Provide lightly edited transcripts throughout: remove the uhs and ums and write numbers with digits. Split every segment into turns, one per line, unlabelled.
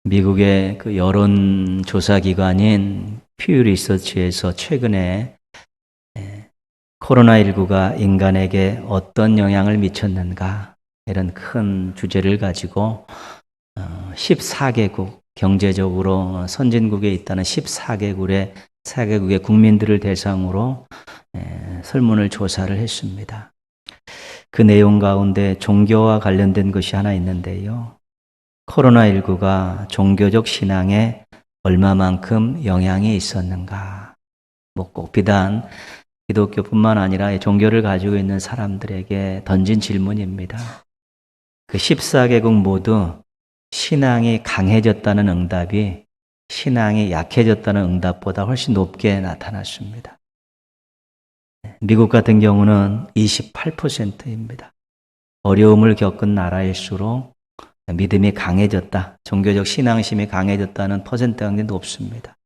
미국의 그 여론조사 기관인 퓨 리서치에서 최근에 코로나19가 인간에게 어떤 영향을 미쳤는가 이런 큰 주제를 가지고 14개국 경제적으로 선진국에 있다는 14개국의 국민들을 대상으로 설문을 조사를 했습니다. 그 내용 가운데 종교와 관련된 것이 하나 있는데요. 코로나19가 종교적 신앙에 얼마만큼 영향이 있었는가? 꼭 비단 기독교뿐만 아니라 종교를 가지고 있는 사람들에게 던진 질문입니다. 그 14개국 모두 신앙이 강해졌다는 응답이 신앙이 약해졌다는 응답보다 훨씬 높게 나타났습니다. 미국 같은 경우는 28%입니다. 어려움을 겪은 나라일수록 믿음이 강해졌다, 종교적 신앙심이 강해졌다는 퍼센트가 굉장히 높습니다.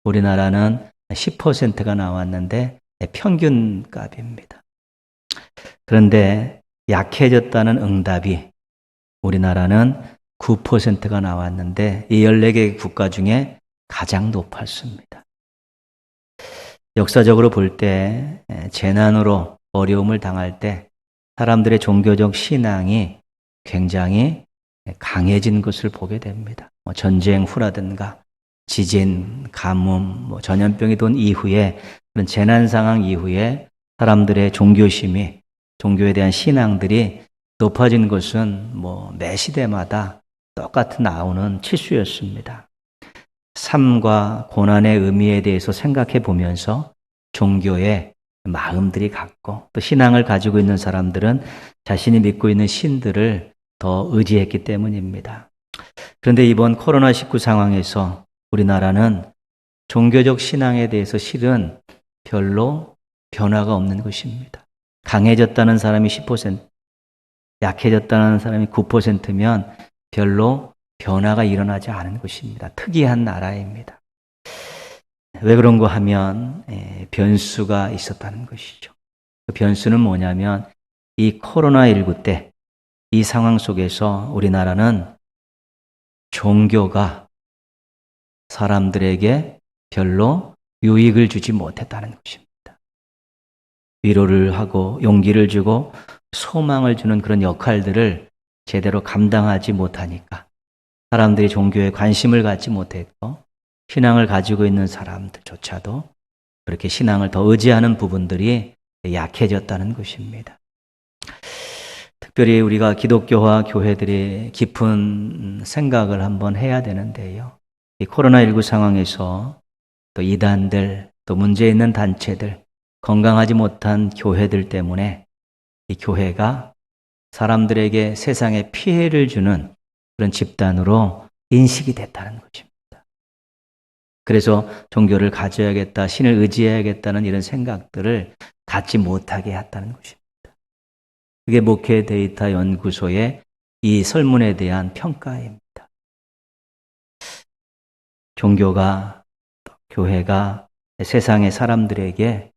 우리나라는 10%가 나왔는데 평균값입니다. 그런데 약해졌다는 응답이 우리나라는 9%가 나왔는데 이 14개 국가 중에 가장 높았습니다. 역사적으로 볼 때 재난으로 어려움을 당할 때 사람들의 종교적 신앙이 굉장히 강해진 것을 보게 됩니다. 전쟁 후라든가 지진, 가뭄, 전염병이 돈 이후에 그런 재난 상황 이후에 사람들의 종교심이 종교에 대한 신앙들이 높아진 것은 매 시대마다 똑같은 나오는 치수였습니다. 삶과 고난의 의미에 대해서 생각해 보면서 종교의 마음들이 같고 또 신앙을 가지고 있는 사람들은 자신이 믿고 있는 신들을 더 의지했기 때문입니다. 그런데 이번 코로나19 상황에서 우리나라는 종교적 신앙에 대해서 실은 별로 변화가 없는 것입니다. 강해졌다는 사람이 10%, 약해졌다는 사람이 9%면 별로 변화가 일어나지 않은 것입니다. 특이한 나라입니다. 왜 그런가 하면 변수가 있었다는 것이죠. 그 변수는 뭐냐면 이 코로나19 때 이 상황 속에서 우리나라는 종교가 사람들에게 별로 유익을 주지 못했다는 것입니다. 위로를 하고 용기를 주고 소망을 주는 그런 역할들을 제대로 감당하지 못하니까 사람들이 종교에 관심을 갖지 못했고 신앙을 가지고 있는 사람들조차도 그렇게 신앙을 더 의지하는 부분들이 약해졌다는 것입니다. 특별히 우리가 기독교와 교회들이 깊은 생각을 한번 해야 되는데요. 이 코로나19 상황에서 또 이단들, 또 문제 있는 단체들, 건강하지 못한 교회들 때문에 이 교회가 사람들에게 세상에 피해를 주는 그런 집단으로 인식이 됐다는 것입니다. 그래서 종교를 가져야겠다, 신을 의지해야겠다는 이런 생각들을 갖지 못하게 했다는 것입니다. 그게 목회 데이터 연구소의 이 설문에 대한 평가입니다. 종교가, 교회가 세상의 사람들에게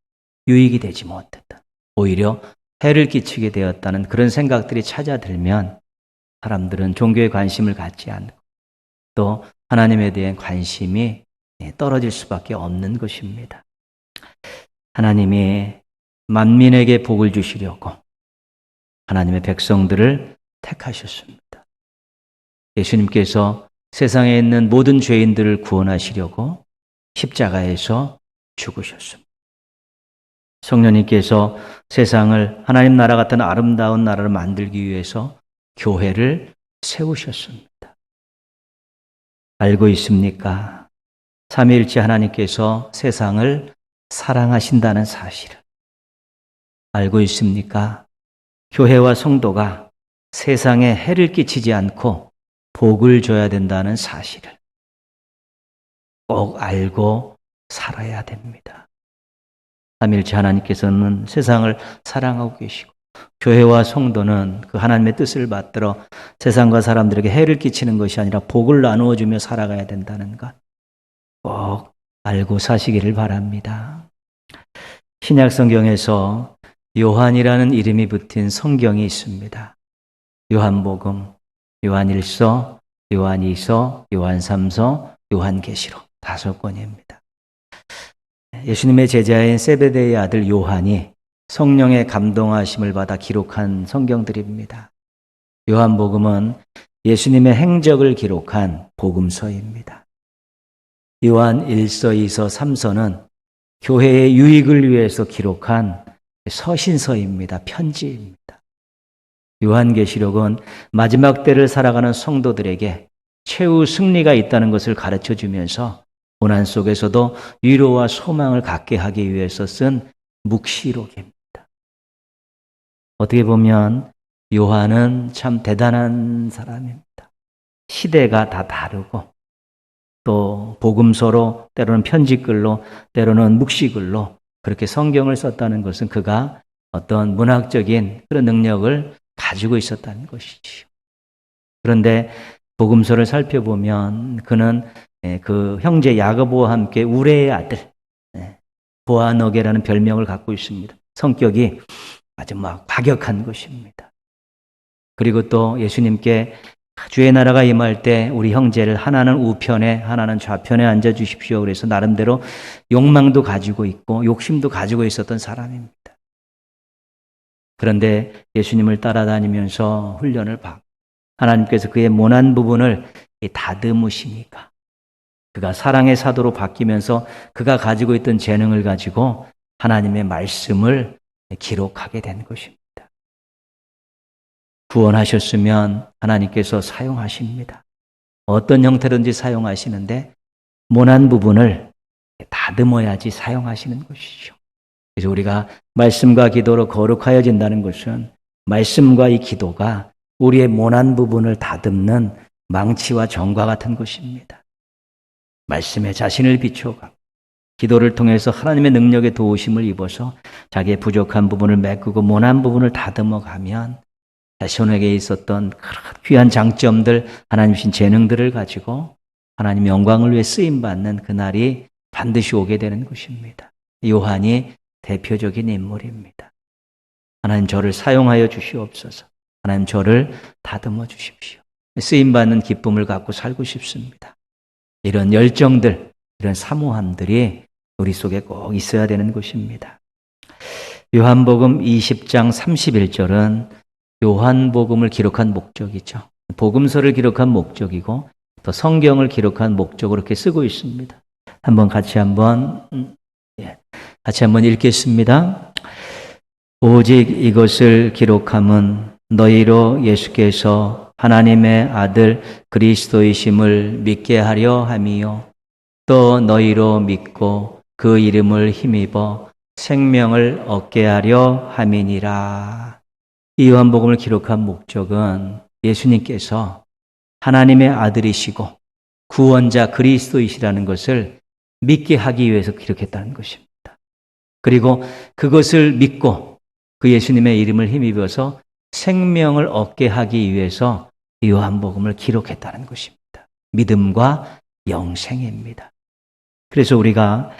유익이 되지 못했다. 오히려 해를 끼치게 되었다는 그런 생각들이 찾아들면 사람들은 종교에 관심을 갖지 않고 또 하나님에 대한 관심이 떨어질 수밖에 없는 것입니다. 하나님이 만민에게 복을 주시려고 하나님의 백성들을 택하셨습니다. 예수님께서 세상에 있는 모든 죄인들을 구원하시려고 십자가에서 죽으셨습니다. 성령님께서 세상을 하나님 나라 같은 아름다운 나라를 만들기 위해서 교회를 세우셨습니다. 알고 있습니까? 삼위일체 하나님께서 세상을 사랑하신다는 사실을 알고 있습니까? 교회와 성도가 세상에 해를 끼치지 않고 복을 줘야 된다는 사실을 꼭 알고 살아야 됩니다. 삼위일체 하나님께서는 세상을 사랑하고 계시고 교회와 성도는 그 하나님의 뜻을 받들어 세상과 사람들에게 해를 끼치는 것이 아니라 복을 나누어 주며 살아가야 된다는 것 꼭 알고 사시기를 바랍니다. 신약 성경에서 요한이라는 이름이 붙은 성경이 있습니다. 요한복음, 요한일서, 요한2서, 요한3서, 요한계시록 5권입니다. 예수님의 제자인 세베대의 아들 요한이 성령의 감동하심을 받아 기록한 성경들입니다. 요한복음은 예수님의 행적을 기록한 복음서입니다. 요한 1서, 2서, 3서는 교회의 유익을 위해서 기록한 서신서입니다. 편지입니다. 요한계시록은 마지막 때를 살아가는 성도들에게 최후 승리가 있다는 것을 가르쳐 주면서 고난 속에서도 위로와 소망을 갖게 하기 위해서 쓴 묵시록입니다. 어떻게 보면 요한은 참 대단한 사람입니다. 시대가 다 다르고 또 복음서로 때로는 편지글로 때로는 묵시글로 그렇게 성경을 썼다는 것은 그가 어떤 문학적인 그런 능력을 가지고 있었다는 것이지요. 그런데 복음서를 살펴보면 그는 그 형제 야고보와 함께 우레의 아들 보아너게라는 별명을 갖고 있습니다. 성격이 아주 막 과격한 것입니다. 그리고 또 예수님께 주의 나라가 임할 때 우리 형제를 하나는 우편에 하나는 좌편에 앉아 주십시오. 그래서 나름대로 욕망도 가지고 있고 욕심도 가지고 있었던 사람입니다. 그런데 예수님을 따라다니면서 훈련을 받고 하나님께서 그의 모난 부분을 다듬으시니까 그가 사랑의 사도로 바뀌면서 그가 가지고 있던 재능을 가지고 하나님의 말씀을 기록하게 된 것입니다. 구원하셨으면 하나님께서 사용하십니다. 어떤 형태든지 사용하시는데 모난 부분을 다듬어야지 사용하시는 것이죠. 그래서 우리가 말씀과 기도로 거룩하여진다는 것은 말씀과 이 기도가 우리의 모난 부분을 다듬는 망치와 정과 같은 것입니다. 말씀에 자신을 비춰가 기도를 통해서 하나님의 능력의 도우심을 입어서 자기의 부족한 부분을 메꾸고 모난 부분을 다듬어 가면 자신에게 있었던 귀한 장점들, 하나님 주신 재능들을 가지고 하나님의 영광을 위해 쓰임받는 그날이 반드시 오게 되는 것입니다. 요한이 대표적인 인물입니다. 하나님 저를 사용하여 주시옵소서. 하나님 저를 다듬어 주십시오. 쓰임받는 기쁨을 갖고 살고 싶습니다. 이런 열정들, 이런 사모함들이 우리 속에 꼭 있어야 되는 것입니다. 요한복음 20장 31절은 요한복음을 기록한 목적이죠. 복음서를 기록한 목적이고 또 성경을 기록한 목적으로 이렇게 쓰고 있습니다. 같이 한번 읽겠습니다. 오직 이것을 기록함은 너희로 예수께서 하나님의 아들 그리스도이심을 믿게 하려 함이요 또 너희로 믿고 그 이름을 힘입어 생명을 얻게 하려 함이니라. 이 요한복음을 기록한 목적은 예수님께서 하나님의 아들이시고 구원자 그리스도이시라는 것을 믿게 하기 위해서 기록했다는 것입니다. 그리고 그것을 믿고 그 예수님의 이름을 힘입어서 생명을 얻게 하기 위해서 이 요한복음을 기록했다는 것입니다. 믿음과 영생입니다. 그래서 우리가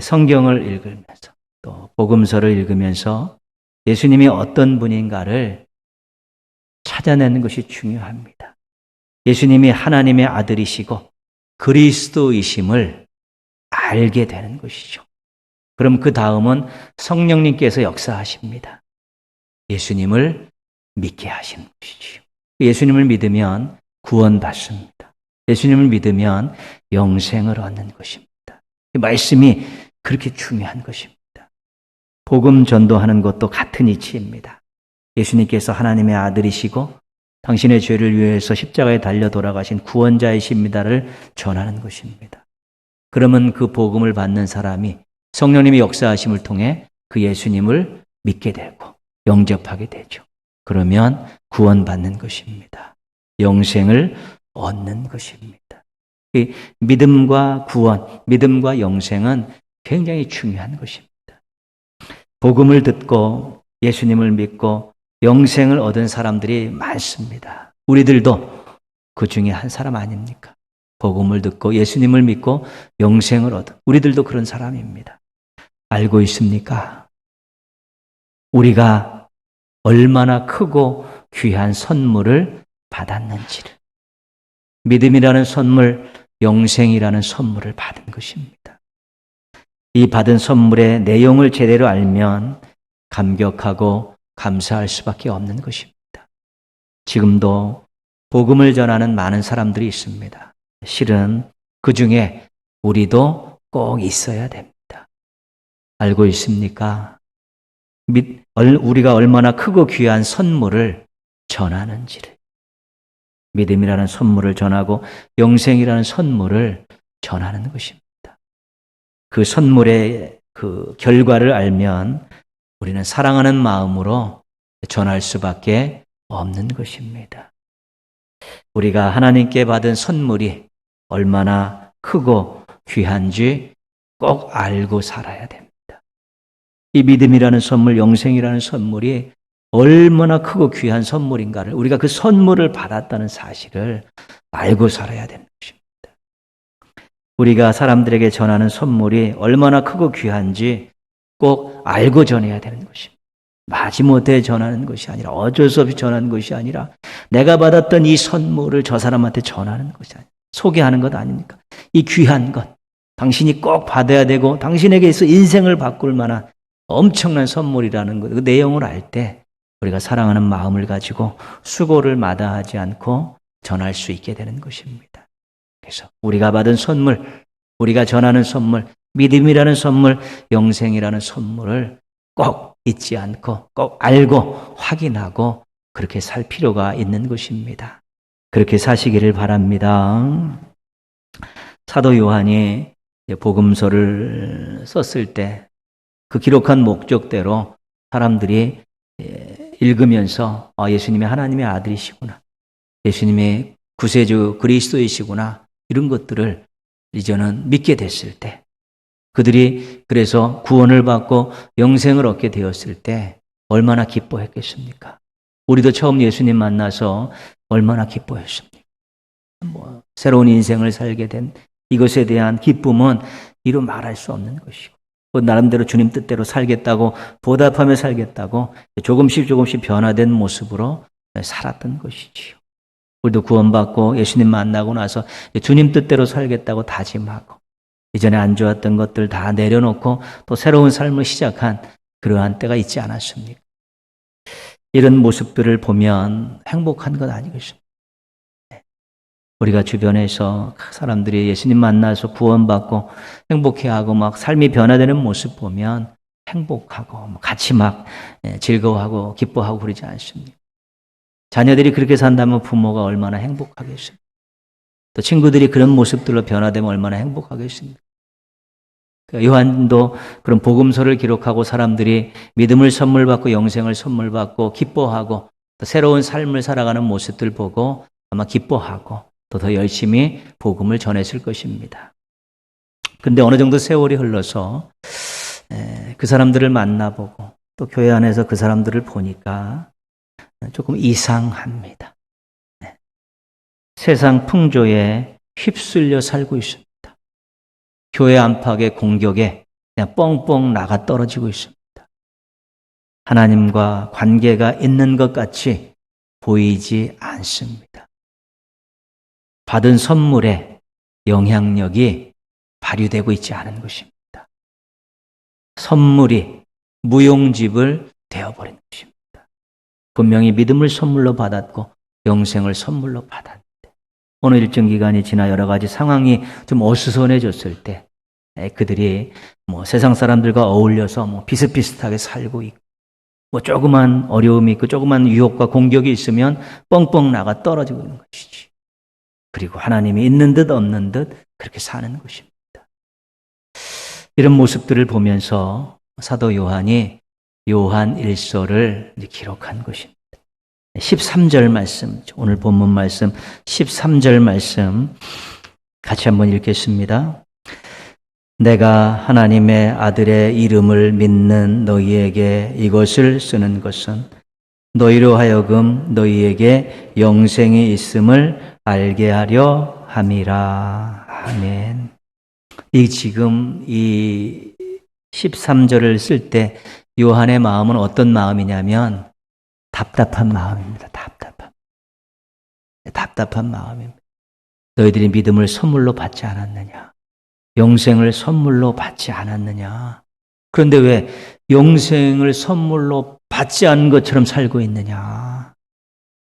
성경을 읽으면서 또 복음서를 읽으면서 예수님이 어떤 분인가를 찾아내는 것이 중요합니다. 예수님이 하나님의 아들이시고 그리스도이심을 알게 되는 것이죠. 그럼 그 다음은 성령님께서 역사하십니다. 예수님을 믿게 하시는 것이죠. 예수님을 믿으면 구원받습니다. 예수님을 믿으면 영생을 얻는 것입니다. 이 말씀이 그렇게 중요한 것입니다. 복음 전도하는 것도 같은 이치입니다. 예수님께서 하나님의 아들이시고 당신의 죄를 위해서 십자가에 달려 돌아가신 구원자이십니다를 전하는 것입니다. 그러면 그 복음을 받는 사람이 성령님의 역사하심을 통해 그 예수님을 믿게 되고 영접하게 되죠. 그러면 구원받는 것입니다. 영생을 얻는 것입니다. 이 믿음과 구원, 믿음과 영생은 굉장히 중요한 것입니다. 복음을 듣고 예수님을 믿고 영생을 얻은 사람들이 많습니다. 우리들도 그 중에 한 사람 아닙니까? 복음을 듣고 예수님을 믿고 영생을 얻은 우리들도 그런 사람입니다. 알고 있습니까? 우리가 얼마나 크고 귀한 선물을 받았는지를. 믿음이라는 선물, 영생이라는 선물을 받은 것입니다. 이 받은 선물의 내용을 제대로 알면 감격하고 감사할 수밖에 없는 것입니다. 지금도 복음을 전하는 많은 사람들이 있습니다. 실은 그 중에 우리도 꼭 있어야 됩니다. 알고 있습니까? 우리가 얼마나 크고 귀한 선물을 전하는지를. 믿음이라는 선물을 전하고 영생이라는 선물을 전하는 것입니다. 그 선물의 그 결과를 알면 우리는 사랑하는 마음으로 전할 수밖에 없는 것입니다. 우리가 하나님께 받은 선물이 얼마나 크고 귀한지 꼭 알고 살아야 됩니다. 이 믿음이라는 선물, 영생이라는 선물이 얼마나 크고 귀한 선물인가를, 우리가 그 선물을 받았다는 사실을 알고 살아야 되는 것입니다. 우리가 사람들에게 전하는 선물이 얼마나 크고 귀한지 꼭 알고 전해야 되는 것입니다. 마지못해 전하는 것이 아니라, 어쩔 수 없이 전하는 것이 아니라, 내가 받았던 이 선물을 저 사람한테 전하는 것이 아니라, 소개하는 것 아닙니까? 이 귀한 것, 당신이 꼭 받아야 되고 당신에게서 인생을 바꿀 만한 엄청난 선물이라는 것, 그 내용을 알 때 우리가 사랑하는 마음을 가지고 수고를 마다하지 않고 전할 수 있게 되는 것입니다. 그래서 우리가 받은 선물, 우리가 전하는 선물, 믿음이라는 선물, 영생이라는 선물을 꼭 잊지 않고 꼭 알고 확인하고 그렇게 살 필요가 있는 것입니다. 그렇게 사시기를 바랍니다. 사도 요한이 복음서를 썼을 때 그 기록한 목적대로 사람들이 읽으면서 예수님이 하나님의 아들이시구나, 예수님이 구세주 그리스도이시구나, 이런 것들을 이제는 믿게 됐을 때, 그들이 그래서 구원을 받고 영생을 얻게 되었을 때 얼마나 기뻐했겠습니까? 우리도 처음 예수님 만나서 얼마나 기뻐했습니까? 새로운 인생을 살게 된 이것에 대한 기쁨은 이루 말할 수 없는 것이고, 나름대로 주님 뜻대로 살겠다고, 보답하며 살겠다고 조금씩 변화된 모습으로 살았던 것이지요. 우리도 구원받고 예수님 만나고 나서 주님 뜻대로 살겠다고 다짐하고, 이전에 안 좋았던 것들 다 내려놓고 또 새로운 삶을 시작한 그러한 때가 있지 않았습니까? 이런 모습들을 보면 행복한 것 아니겠습니까? 우리가 주변에서 사람들이 예수님 만나서 구원받고 행복해하고 막 삶이 변화되는 모습 보면 행복하고 같이 막 즐거워하고 기뻐하고 그러지 않습니까? 자녀들이 그렇게 산다면 부모가 얼마나 행복하겠습니까? 또 친구들이 그런 모습들로 변화되면 얼마나 행복하겠습니까? 요한도 그런 복음서를 기록하고 사람들이 믿음을 선물 받고 영생을 선물 받고 기뻐하고 또 새로운 삶을 살아가는 모습들 보고 아마 기뻐하고 또 더 열심히 복음을 전했을 것입니다. 그런데 어느 정도 세월이 흘러서 그 사람들을 만나보고 또 교회 안에서 그 사람들을 보니까 조금 이상합니다. 세상 풍조에 휩쓸려 살고 있습니다. 교회 안팎의 공격에 그냥 뻥뻥 나가 떨어지고 있습니다. 하나님과 관계가 있는 것 같이 보이지 않습니다. 받은 선물에 영향력이 발휘되고 있지 않은 것입니다. 선물이 무용지물 되어버린 것입니다. 분명히 믿음을 선물로 받았고 영생을 선물로 받았는데 어느 일정 기간이 지나 여러 가지 상황이 좀 어수선해졌을 때 그들이 세상 사람들과 어울려서 비슷비슷하게 살고 있고 조그만 어려움이 있고 조그만 유혹과 공격이 있으면 뻥뻥 나가 떨어지고 있는 것이지. 그리고 하나님이 있는 듯 없는 듯 그렇게 사는 것입니다. 이런 모습들을 보면서 사도 요한이 요한 1서를 기록한 것입니다. 13절 말씀, 오늘 본문 말씀 13절 말씀 같이 한번 읽겠습니다. 내가 하나님의 아들의 이름을 믿는 너희에게 이것을 쓰는 것은 너희로 하여금 너희에게 영생이 있음을 알게 하려 함이라. 아멘. 지금 이 13절을 쓸 때 요한의 마음은 어떤 마음이냐면 답답한 마음입니다. 답답한 마음입니다. 너희들이 믿음을 선물로 받지 않았느냐? 영생을 선물로 받지 않았느냐? 그런데 왜 영생을 선물로 받지 않은 것처럼 살고 있느냐?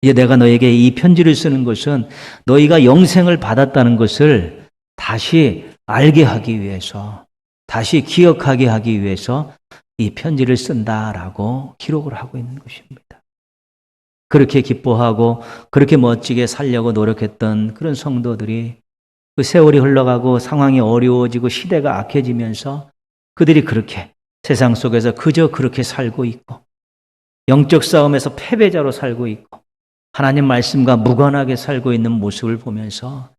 이제 내가 너에게 이 편지를 쓰는 것은 너희가 영생을 받았다는 것을 다시 알게 하기 위해서, 다시 기억하게 하기 위해서 이 편지를 쓴다라고 기록을 하고 있는 것입니다. 그렇게 기뻐하고 그렇게 멋지게 살려고 노력했던 그런 성도들이 그 세월이 흘러가고 상황이 어려워지고 시대가 악해지면서 그들이 그렇게 세상 속에서 그저 그렇게 살고 있고 영적 싸움에서 패배자로 살고 있고 하나님 말씀과 무관하게 살고 있는 모습을 보면서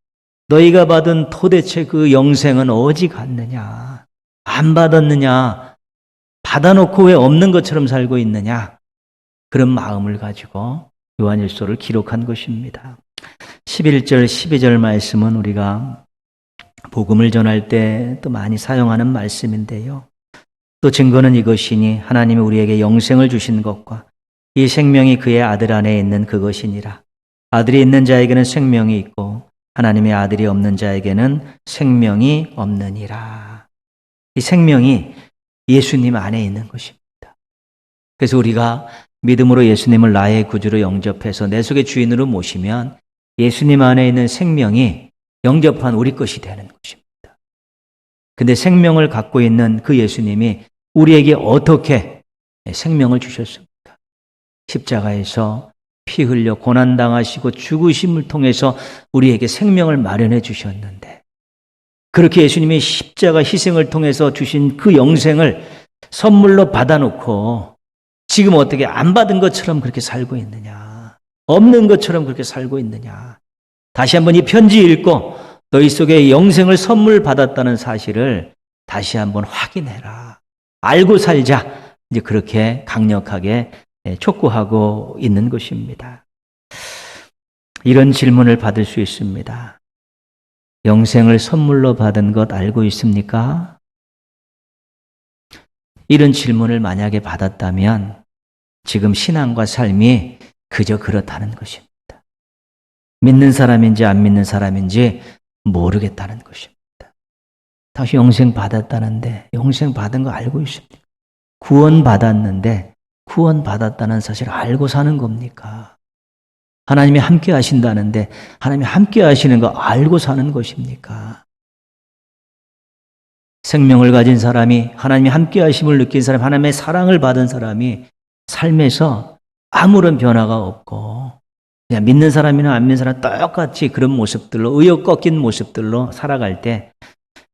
너희가 받은 도대체 그 영생은 어디 갔느냐? 안 받았느냐? 받아놓고 왜 없는 것처럼 살고 있느냐? 그런 마음을 가지고 요한일서를 기록한 것입니다. 11절, 12절 말씀은 우리가 복음을 전할 때 또 많이 사용하는 말씀인데요. 또 증거는 이것이니 하나님이 우리에게 영생을 주신 것과 이 생명이 그의 아들 안에 있는 그것이니라. 아들이 있는 자에게는 생명이 있고 하나님의 아들이 없는 자에게는 생명이 없느니라. 이 생명이 예수님 안에 있는 것입니다. 그래서 우리가 믿음으로 예수님을 나의 구주로 영접해서 내 속의 주인으로 모시면 예수님 안에 있는 생명이 영접한 우리 것이 되는 것입니다. 근데 생명을 갖고 있는 그 예수님이 우리에게 어떻게 생명을 주셨습니까? 십자가에서 피 흘려 고난당하시고 죽으심을 통해서 우리에게 생명을 마련해 주셨는데 그렇게 예수님이 십자가 희생을 통해서 주신 그 영생을 선물로 받아놓고 지금 어떻게 안 받은 것처럼 그렇게 살고 있느냐? 없는 것처럼 그렇게 살고 있느냐? 다시 한번 이 편지 읽고 너희 속에 영생을 선물 받았다는 사실을 다시 한번 확인해라. 알고 살자. 이제 그렇게 강력하게 촉구하고 있는 것입니다. 이런 질문을 받을 수 있습니다. 영생을 선물로 받은 것 알고 있습니까? 이런 질문을 만약에 받았다면 지금 신앙과 삶이 그저 그렇다는 것입니다. 믿는 사람인지 안 믿는 사람인지 모르겠다는 것입니다. 당신 영생 받았다는데 영생 받은 거 알고 있습니까? 구원 받았는데 구원 받았다는 사실을 알고 사는 겁니까? 하나님이 함께 하신다는데 하나님이 함께 하시는 거 알고 사는 것입니까? 생명을 가진 사람이 하나님이 함께 하심을 느낀 사람, 하나님의 사랑을 받은 사람이 삶에서 아무런 변화가 없고 그냥 믿는 사람이나 안 믿는 사람 똑같이 그런 모습들로 의욕 꺾인 모습들로 살아갈 때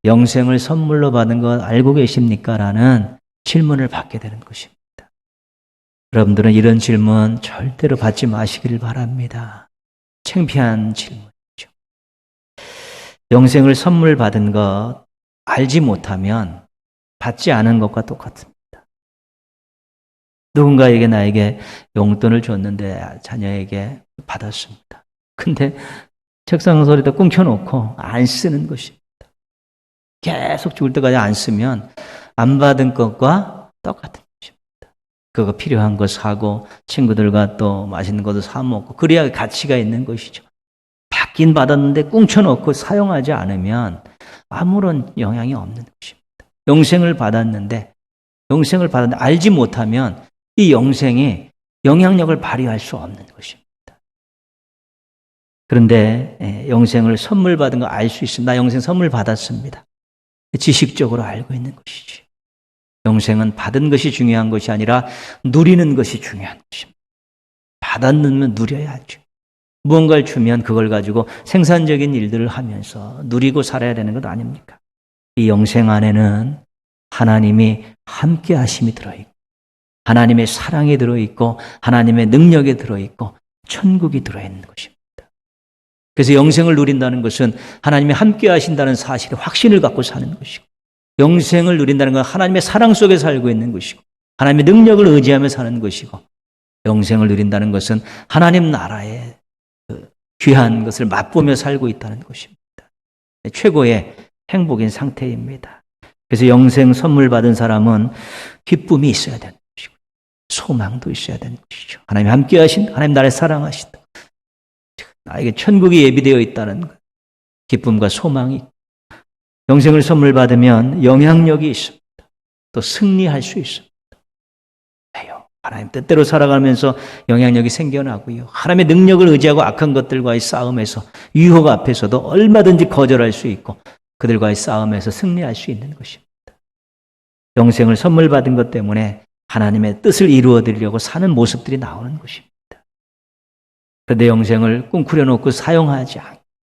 영생을 선물로 받은 것 알고 계십니까? 라는 질문을 받게 되는 것입니다. 여러분들은 이런 질문 절대로 받지 마시기를 바랍니다. 창피한 질문이죠. 영생을 선물 받은 것 알지 못하면 받지 않은 것과 똑같습니다. 누군가에게 나에게 용돈을 줬는데 자녀에게 받았습니다. 근데 책상 소리도 꿍켜놓고 안 쓰는 것입니다. 계속 죽을 때까지 안 쓰면 안 받은 것과 똑같은 것입니다. 그거 필요한 거 사고 친구들과 또 맛있는 것도 사 먹고 그래야 가치가 있는 것이죠. 받긴 받았는데 꿍쳐놓고 사용하지 않으면 아무런 영향이 없는 것입니다. 영생을 받았는데 알지 못하면 이 영생이 영향력을 발휘할 수 없는 것입니다. 그런데 영생을 선물 받은 거 알 수 있습니다. 나 영생 선물 받았습니다. 지식적으로 알고 있는 것이지. 영생은 받은 것이 중요한 것이 아니라 누리는 것이 중요한 것입니다. 받았으면 누려야죠. 무언가를 주면 그걸 가지고 생산적인 일들을 하면서 누리고 살아야 되는 것 아닙니까? 이 영생 안에는 하나님이 함께 하심이 들어있고 하나님의 사랑이 들어있고 하나님의 능력이 들어있고 천국이 들어있는 것입니다. 그래서 영생을 누린다는 것은 하나님이 함께 하신다는 사실에 확신을 갖고 사는 것이고 영생을 누린다는 건 하나님의 사랑 속에 살고 있는 것이고 하나님의 능력을 의지하며 사는 것이고 영생을 누린다는 것은 하나님 나라의 그 귀한 것을 맛보며 살고 있다는 것입니다. 최고의 행복인 상태입니다. 그래서 영생 선물 받은 사람은 기쁨이 있어야 되는 것이고 소망도 있어야 되는 것이죠. 하나님 함께 하신 하나님 나를 사랑하신다. 나에게 천국이 예비되어 있다는 것. 기쁨과 소망이 있고, 영생을 선물 받으면 영향력이 있습니다. 또 승리할 수 있습니다. 왜요? 하나님 뜻대로 살아가면서 영향력이 생겨나고요. 하나님의 능력을 의지하고 악한 것들과의 싸움에서 유혹 앞에서도 얼마든지 거절할 수 있고 그들과의 싸움에서 승리할 수 있는 것입니다. 영생을 선물 받은 것 때문에 하나님의 뜻을 이루어 드리려고 사는 모습들이 나오는 것입니다. 그런데 영생을 꿈꾸려 놓고 사용하지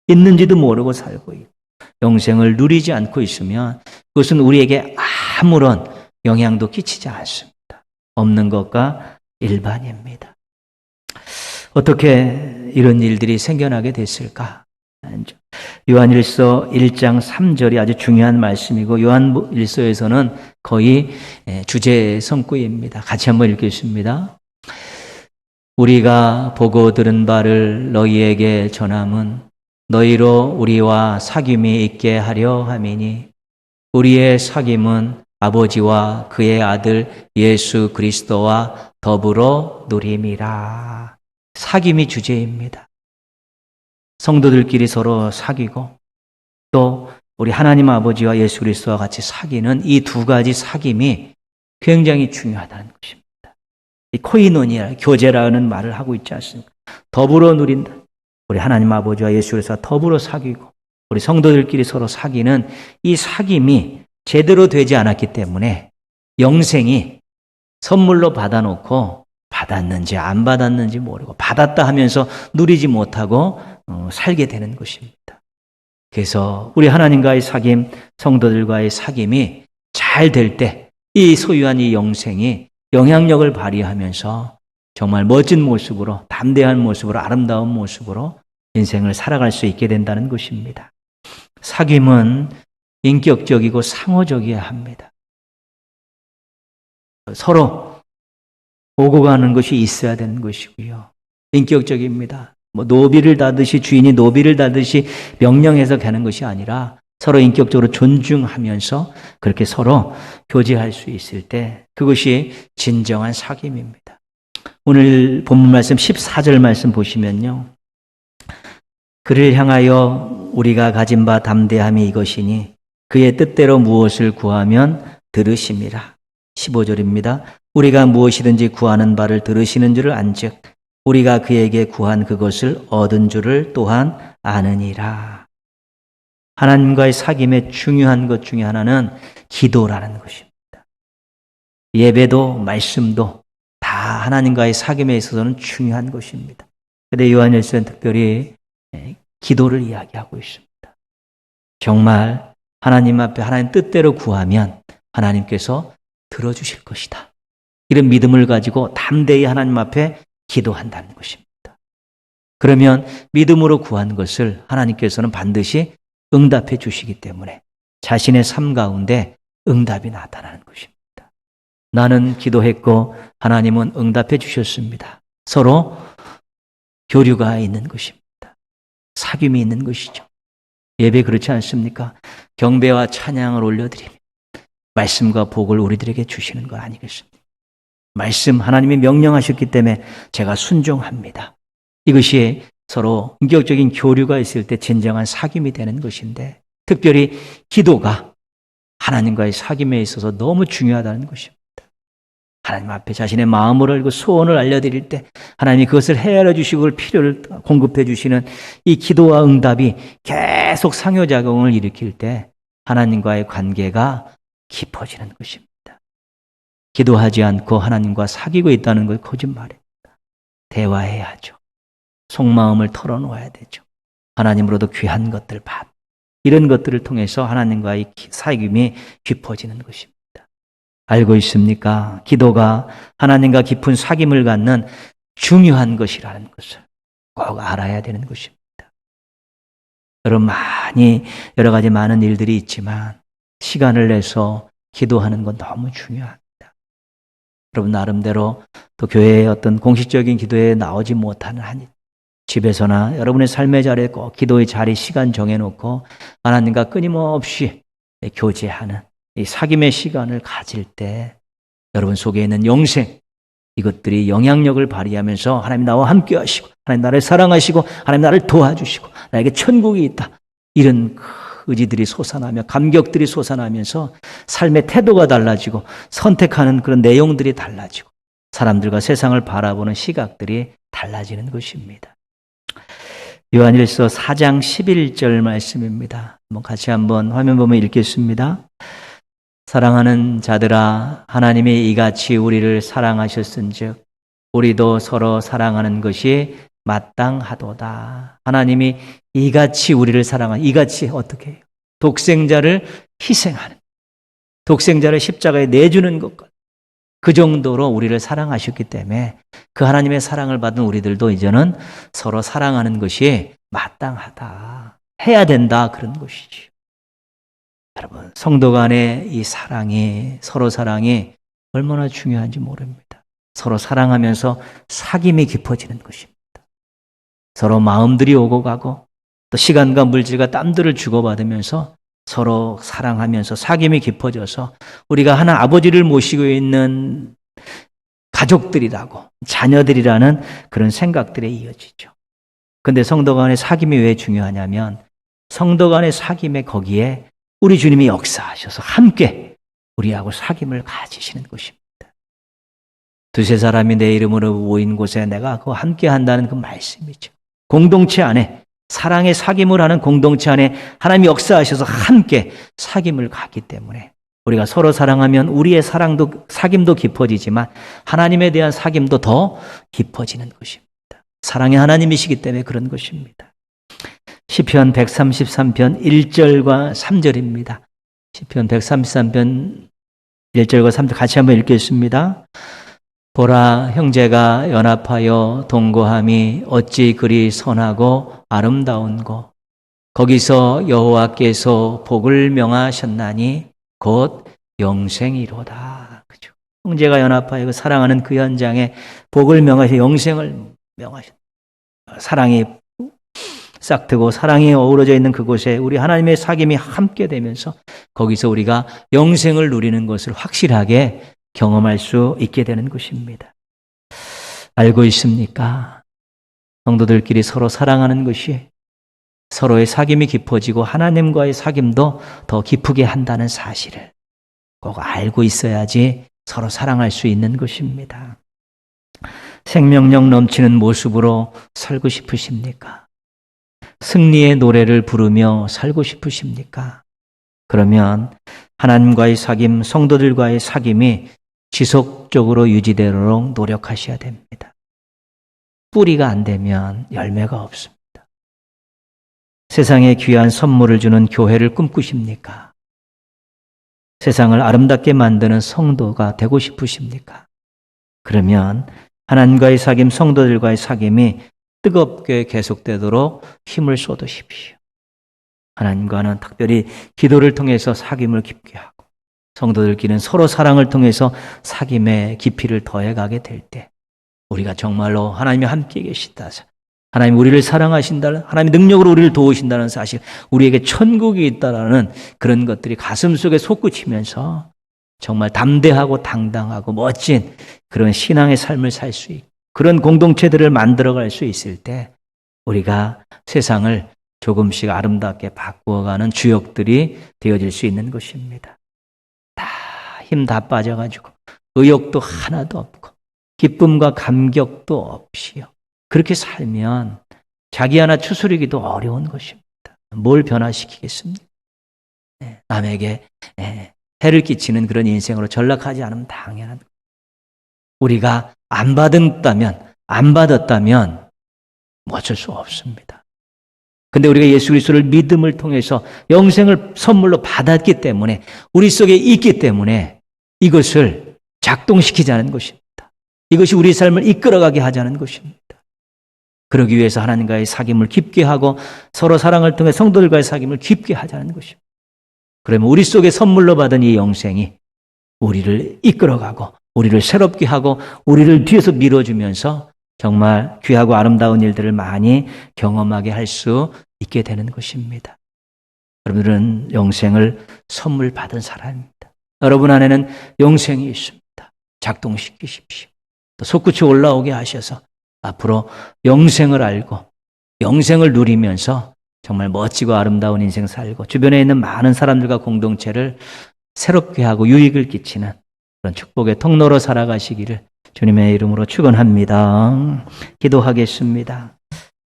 있는지도 모르고 살고 있고 영생을 누리지 않고 있으면 그것은 우리에게 아무런 영향도 끼치지 않습니다. 없는 것과 일반입니다. 어떻게 이런 일들이 생겨나게 됐을까? 요한일서 1장 3절이 아주 중요한 말씀이고 요한일서에서는 거의 주제 성구입니다. 같이 한번 읽겠습니다. 우리가 보고 들은 바를 너희에게 전함은 너희로 우리와 사귐이 있게 하려 함이니 우리의 사귐은 아버지와 그의 아들 예수 그리스도와 더불어 누림이라. 사귐이 주제입니다. 성도들끼리 서로 사귀고 또 우리 하나님 아버지와 예수 그리스도와 같이 사귀는 이 두 가지 사귐이 굉장히 중요하다는 것입니다. 이 코이노니아, 교제라는 말을 하고 있지 않습니까? 더불어 누린다. 우리 하나님 아버지와 예수 그리스도와 더불어 사귀고 우리 성도들끼리 서로 사귀는 이 사귐이 제대로 되지 않았기 때문에 영생이 선물로 받아놓고 받았는지 안 받았는지 모르고 받았다 하면서 누리지 못하고 살게 되는 것입니다. 그래서 우리 하나님과의 사귐, 성도들과의 사귐이 잘 될 때 이 소유한 이 영생이 영향력을 발휘하면서 정말 멋진 모습으로, 담대한 모습으로, 아름다운 모습으로 인생을 살아갈 수 있게 된다는 것입니다. 사귐은 인격적이고 상호적이어야 합니다. 서로 오고 가는 것이 있어야 되는 것이고요. 인격적입니다. 노비를 다듯이 주인이 노비를 다듯이 명령해서 가는 것이 아니라 서로 인격적으로 존중하면서 그렇게 서로 교제할 수 있을 때 그것이 진정한 사귐입니다. 오늘 본문 말씀 14절 말씀 보시면요. 그를 향하여 우리가 가진 바 담대함이 이것이니 그의 뜻대로 무엇을 구하면 들으심이라. 15절입니다. 우리가 무엇이든지 구하는 바를 들으시는 줄을 안즉 우리가 그에게 구한 그것을 얻은 줄을 또한 아느니라. 하나님과의 사귐의 중요한 것 중에 하나는 기도라는 것입니다. 예배도 말씀도 다 하나님과의 사귐에 있어서는 중요한 것입니다. 그런데 요한일서는 특별히 기도를 이야기하고 있습니다. 정말 하나님 앞에 하나님 뜻대로 구하면 하나님께서 들어주실 것이다. 이런 믿음을 가지고 담대히 하나님 앞에 기도한다는 것입니다. 그러면 믿음으로 구한 것을 하나님께서는 반드시 응답해 주시기 때문에 자신의 삶 가운데 응답이 나타나는 것입니다. 나는 기도했고 하나님은 응답해 주셨습니다. 서로 교류가 있는 것입니다. 사귐이 있는 것이죠. 예배 그렇지 않습니까? 경배와 찬양을 올려드리면 말씀과 복을 우리들에게 주시는 거 아니겠습니까? 말씀 하나님이 명령하셨기 때문에 제가 순종합니다. 이것이 서로 인격적인 교류가 있을 때 진정한 사귐이 되는 것인데 특별히 기도가 하나님과의 사귐에 있어서 너무 중요하다는 것입니다. 하나님 앞에 자신의 마음을 알고 소원을 알려드릴 때 하나님이 그것을 헤아려 주시고 필요를 공급해 주시는 이 기도와 응답이 계속 상호작용을 일으킬 때 하나님과의 관계가 깊어지는 것입니다. 기도하지 않고 하나님과 사귀고 있다는 건 거짓말입니다. 대화해야죠. 속마음을 털어놓아야 되죠. 하나님으로도 귀한 것들 받. 이런 것들을 통해서 하나님과의 사귐이 깊어지는 것입니다. 알고 있습니까? 기도가 하나님과 깊은 사귐을 갖는 중요한 것이라는 것을 꼭 알아야 되는 것입니다. 여러분 여러 가지 많은 일들이 있지만 시간을 내서 기도하는 건 너무 중요합니다. 여러분 나름대로 또 교회의 어떤 공식적인 기도에 나오지 못하는 한 집에서나 여러분의 삶의 자리에 꼭 기도의 자리 시간 정해놓고 하나님과 끊임없이 교제하는 이 사귐의 시간을 가질 때 여러분 속에 있는 영생 이것들이 영향력을 발휘하면서 하나님 나와 함께 하시고 하나님 나를 사랑하시고 하나님 나를 도와주시고 나에게 천국이 있다. 이런 의지들이 솟아나며 감격들이 솟아나면서 삶의 태도가 달라지고 선택하는 그런 내용들이 달라지고 사람들과 세상을 바라보는 시각들이 달라지는 것입니다. 요한일서 4장 11절 말씀입니다. 같이 한번 화면 보면 읽겠습니다. 사랑하는 자들아, 하나님이 이같이 우리를 사랑하셨은즉 우리도 서로 사랑하는 것이 마땅하도다. 하나님이 이같이 우리를 이같이 어떻게 해요? 독생자를 희생하는, 독생자를 십자가에 내주는 것과 그 정도로 우리를 사랑하셨기 때문에 그 하나님의 사랑을 받은 우리들도 이제는 서로 사랑하는 것이 마땅하다. 해야 된다. 그런 것이죠. 여러분, 성도 간의 이 사랑이, 서로 사랑이 얼마나 중요한지 모릅니다. 서로 사랑하면서 사귐이 깊어지는 것입니다. 서로 마음들이 오고 가고 또 시간과 물질과 땀들을 주고받으면서 서로 사랑하면서 사귐이 깊어져서 우리가 하나 아버지를 모시고 있는 가족들이라고, 자녀들이라는 그런 생각들에 이어지죠. 그런데 성도 간의 사귐이 왜 중요하냐면 성도 간의 사귐에 거기에 우리 주님이 역사하셔서 함께 우리하고 사귐을 가지시는 것입니다. 두세 사람이 내 이름으로 모인 곳에 내가 그와 함께 한다는 그 말씀이죠. 공동체 안에, 사랑의 사귐을 하는 공동체 안에 하나님이 역사하셔서 함께 사귐을 갖기 때문에 우리가 서로 사랑하면 우리의 사귐도 깊어지지만 하나님에 대한 사귐도 더 깊어지는 것입니다. 사랑의 하나님이시기 때문에 그런 것입니다. 시편 133편 1절과 3절입니다. 시편 133편 1절과 3절 같이 한번 읽겠습니다. 보라, 형제가 연합하여 동거함이 어찌 그리 선하고 아름다운고 거기서 여호와께서 복을 명하셨나니 곧 영생이로다. 그죠? 형제가 연합하여 사랑하는 그 현장에 복을 명하셔 영생을 명하셨다. 사랑이 싹트고 사랑이 어우러져 있는 그곳에 우리 하나님의 사귐이 함께 되면서 거기서 우리가 영생을 누리는 것을 확실하게 경험할 수 있게 되는 것입니다. 알고 있습니까? 성도들끼리 서로 사랑하는 것이 서로의 사귐이 깊어지고 하나님과의 사귐도 더 깊게 한다는 사실을 꼭 알고 있어야지 서로 사랑할 수 있는 것입니다. 생명력 넘치는 모습으로 살고 싶으십니까? 승리의 노래를 부르며 살고 싶으십니까? 그러면 하나님과의 사귐, 성도들과의 사귐이 지속적으로 유지되도록 노력하셔야 됩니다. 뿌리가 안 되면 열매가 없습니다. 세상에 귀한 선물을 주는 교회를 꿈꾸십니까? 세상을 아름답게 만드는 성도가 되고 싶으십니까? 그러면 하나님과의 사귐, 성도들과의 사귐이 뜨겁게 계속되도록 힘을 쏟으십시오. 하나님과는 특별히 기도를 통해서 사귐을 깊게 하고 성도들끼리는 서로 사랑을 통해서 사귐의 깊이를 더해가게 될 때 우리가 정말로 하나님이 함께 계시다. 하나님 우리를 사랑하신다는, 하나님의 능력으로 우리를 도우신다는 사실, 우리에게 천국이 있다라는 그런 것들이 가슴속에 솟구치면서 정말 담대하고 당당하고 멋진 그런 신앙의 삶을 살 수 있고 그런 공동체들을 만들어갈 수 있을 때 우리가 세상을 조금씩 아름답게 바꾸어가는 주역들이 되어질 수 있는 것입니다. 힘 다 빠져가지고 의욕도 하나도 없고 기쁨과 감격도 없이요. 그렇게 살면 자기 하나 추스르기도 어려운 것입니다. 뭘 변화시키겠습니까? 남에게 해를 끼치는 그런 인생으로 전락하지 않으면 당연한 거예요. 우리가 안 받았다면 어쩔 수 없습니다. 근데 우리가 예수 그리스도를 믿음을 통해서 영생을 선물로 받았기 때문에 우리 속에 있기 때문에 이것을 작동시키자는 것입니다. 이것이 우리 삶을 이끌어가게 하자는 것입니다. 그러기 위해서 하나님과의 사귐을 깊게 하고 서로 사랑을 통해 성도들과의 사귐을 깊게 하자는 것입니다. 그러면 우리 속에 선물로 받은 이 영생이 우리를 이끌어가고 우리를 새롭게 하고 우리를 뒤에서 밀어주면서 정말 귀하고 아름다운 일들을 많이 경험하게 할 수 있게 되는 것입니다. 여러분들은 영생을 선물 받은 사람입니다. 여러분 안에는 영생이 있습니다. 작동시키십시오. 또 솟구쳐 올라오게 하셔서 앞으로 영생을 알고 영생을 누리면서 정말 멋지고 아름다운 인생 살고 주변에 있는 많은 사람들과 공동체를 새롭게 하고 유익을 끼치는 그런 축복의 통로로 살아가시기를 주님의 이름으로 축원합니다. 기도하겠습니다.